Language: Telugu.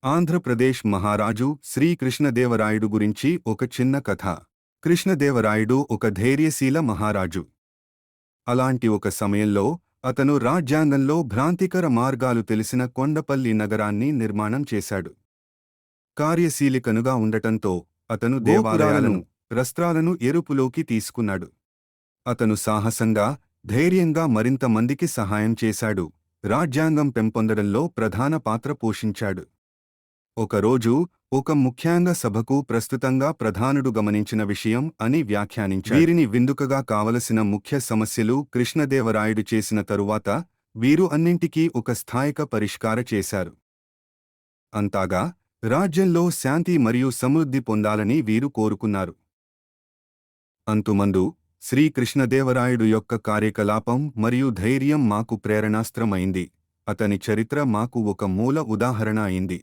ఆంధ్రప్రదేశ్ మహారాజు శ్రీ కృష్ణదేవరాయుడు గురించి ఒక చిన్న కథ. కృష్ణదేవరాయుడు ఒక ధైర్యశీల మహారాజు. అలాంటి ఒక సమయంలో అతను రాజ్యాంగంలో భ్రాంతికర మార్గాలు తెలిసిన కొండపల్లి నగరాన్ని నిర్మాణం చేశాడు. కార్యశీలికనుగా ఉండటంతో అతను దేవాలయాలను, రస్త్రాలను ఎరుపులోకి తీసుకున్నాడు. అతను సాహసంగా, ధైర్యంగా మరింత మందికి సహాయం చేశాడు. రాజ్యాంగం పెంపొందడంలో ప్రధాన పాత్ర పోషించాడు. ఒకరోజు ఒక ముఖ్యాంగ సభకు ప్రస్తుతంగా ప్రధానుడు గమనించిన విషయం అని వ్యాఖ్యానించాడు. వీరిని విందుకగా కావలసిన ముఖ్య సమస్యలు కృష్ణదేవరాయుడు చేసిన తరువాత వీరు అన్నింటికీ ఒక స్థాయిక పరిష్కార చేశారు. అంతాగా రాజ్యంలో శాంతి మరియు సమృద్ధి పొందాలని వీరు కోరుకున్నారు. అంతుమందు శ్రీ కృష్ణదేవరాయుడు యొక్క కార్యకలాపం మరియు ధైర్యం మాకు ప్రేరణాస్త్రమైంది. అతని చరిత్ర మాకు ఒక మూల ఉదాహరణ అయింది.